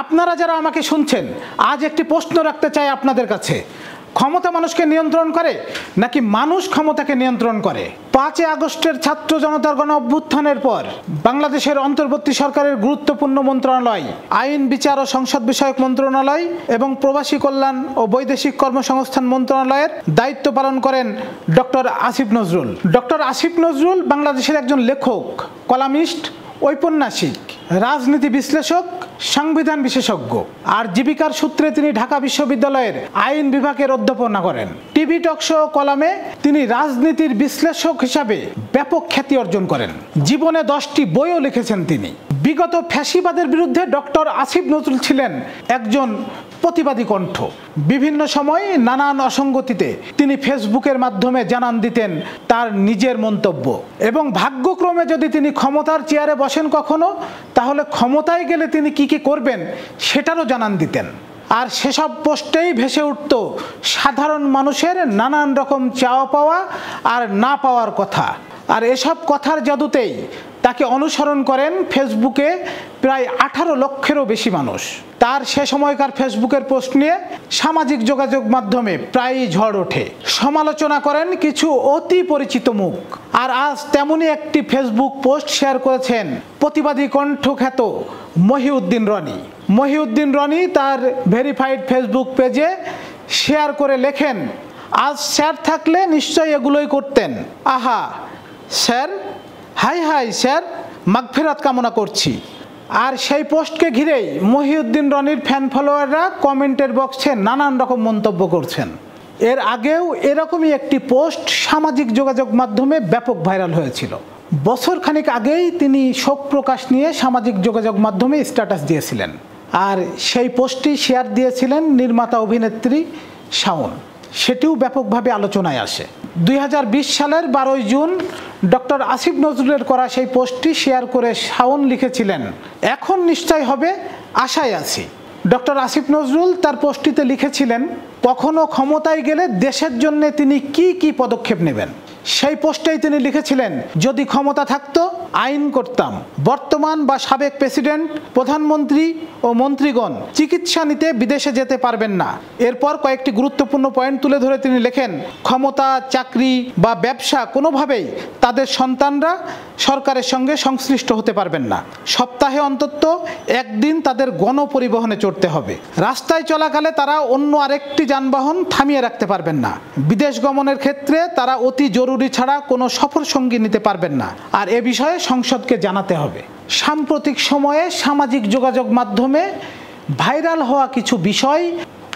আপনারা যারা আমাকে শুনছেন, আজ একটি প্রশ্ন রাখতে চাই আপনাদের কাছে। ক্ষমতা মানুষকে নিয়ন্ত্রণ করে নাকি মানুষ ক্ষমতাকে নিয়ন্ত্রণ করে? 5 আগস্টের ছাত্র জনতার গণ অভ্যুত্থানের পর বাংলাদেশের অন্তর্বর্তী সরকারের গুরুত্বপূর্ণ মন্ত্রণালয় আইন, বিচার ও সংসদ বিষয়ক মন্ত্রণালয় এবং প্রবাসী কল্যাণ ও বৈদেশিক কর্মসংস্থান মন্ত্রণালয়ের দায়িত্ব পালন করেন ডক্টর আসিফ নজরুল। ডক্টর আসিফ নজরুল বাংলাদেশের একজন লেখক, কলামিস্ট, ঔপন্যাসিক, রাজনীতি বিশ্লেষক, সংবিধান বিশেষজ্ঞ। আর জীবিকার সূত্রে তিনি ঢাকা বিশ্ববিদ্যালয়ের আইন বিভাগের অধ্যাপনা করেন। টিভি টক শো, কলামে তিনি রাজনীতির বিশ্লেষক হিসাবে ব্যাপক খ্যাতি অর্জন করেন। জীবনে 10টি বইও লিখেছেন তিনি। বিগত ফ্যাসিবাদের বিরুদ্ধে ডক্টর আসিফ নজরুল ছিলেন একজন প্রতিবাদী কণ্ঠ। বিভিন্ন সময় নানান অসঙ্গতিতে তিনি ফেসবুকের মাধ্যমে জানান দিতেন তার নিজের মন্তব্য, এবং ভাগ্যক্রমে যদি তিনি ক্ষমতার চেয়ারে বসেন কখনো, তাহলে ক্ষমতায় গেলে তিনি কি কি করবেন সেটারও জানান দিতেন। আর সেসব পোস্টেই ভেসে উঠত সাধারণ মানুষের নানান রকম চাওয়া পাওয়া আর না পাওয়ার কথা। আর এসব কথার জাদুতেই তাকে অনুসরণ করেন ফেসবুকে প্রায় 18 লক্ষেরও বেশি মানুষ। তার সে সময়কার ফেসবুকের পোস্ট নিয়ে সামাজিক যোগাযোগ মাধ্যমে প্রায়ই ঝড় ওঠে। সমালোচনা করেন কিছু অতি পরিচিত মুখ। আর আজ তেমনই একটি ফেসবুক পোস্ট শেয়ার করেছেন প্রতিবাদী কণ্ঠ খ্যাত মহিউদ্দিন রনি। মহিউদ্দিন রনি তার ভেরিফাইড ফেসবুক পেজে শেয়ার করে লেখেন, আজ স্যার থাকলে নিশ্চয়ই এগুলোই করতেন। আহা স্যার, হাই হাই স্যার, মাগফিরাত কামনা করছি। আর সেই পোস্টকে ঘিরেই মহিউদ্দিন রনির ফ্যান ফলোয়াররা কমেন্টের বক্সে নানান রকম মন্তব্য করছেন। এর আগেও এরকমই একটি পোস্ট সামাজিক যোগাযোগ মাধ্যমে ব্যাপক ভাইরাল হয়েছিল। বছর খানিক আগেই তিনি শোক প্রকাশ নিয়ে সামাজিক যোগাযোগ মাধ্যমে স্ট্যাটাস দিয়েছিলেন। আর সেই পোস্টটি শেয়ার দিয়েছিলেন নির্মাতা অভিনেত্রী শাওন। সেটিও ব্যাপকভাবে আলোচনায় আসে। 2020 সালের 12 জুন ডক্টর আসিফ নজরুলের করা সেই পোস্টটি শেয়ার করে শাওন লিখেছিলেন, এখন নিশ্চয় হবে, আশায় আছি। ডক্টর আসিফ নজরুল তার পোস্টটিতে লিখেছিলেন, কখনো ক্ষমতায় গেলে দেশের জন্য তিনি কি কি পদক্ষেপ নেবেন। সেই পোস্টেই তিনি লিখেছিলেন, যদি ক্ষমতা থাকতো আইন করতাম। বর্তমান বা সাবেক প্রেসিডেন্ট, প্রধানমন্ত্রী ও মন্ত্রীগণ চিকিৎসা নিতে বিদেশে যেতে পারবেন না। এরপর কয়েকটি গুরুত্বপূর্ণ পয়েন্ট তুলে ধরে তিনি লেখেন, ক্ষমতা, চাকরি বা ব্যবসা কোনোভাবেই তাদের সন্তানরা সরকারের সঙ্গে সংশ্লিষ্ট হতে পারবেন না। সপ্তাহে অন্তত একদিন তাদের গণপরিবহনে চড়তে হবে। রাস্তায় চলাকালে তারা অন্য আরেকটি যানবাহন থামিয়ে রাখতে পারবেন না। বিদেশ গমনের ক্ষেত্রে তারা অতি জরুরি ছাড়া কোনো সফর সঙ্গী নিতে পারবেন না। আর এ বিষয়ে সংসদকে জানাতে হবে। সাম্প্রতিক সময়ে সামাজিক যোগাযোগ মাধ্যমে ভাইরাল হওয়া কিছু বিষয়,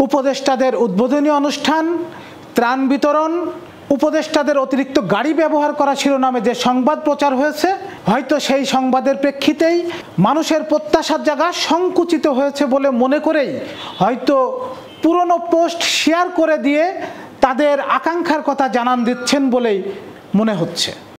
উপদেষ্টাদের উদ্বোধনী অনুষ্ঠান, ত্রাণ বিতরণ, উপদেষ্টাদের অতিরিক্ত গাড়ি ব্যবহার করা শিরোনামে যে সংবাদ প্রচার হয়েছে, হয়তো সেই সংবাদের প্রেক্ষিতেই মানুষের প্রত্যাশার জায়গা সংকুচিত হয়েছে বলে মনে করেই হয়তো পুরনো পোস্ট শেয়ার করে দিয়ে তাদের আকাঙ্ক্ষার কথা জানান দিচ্ছেন বলেই মনে হচ্ছে।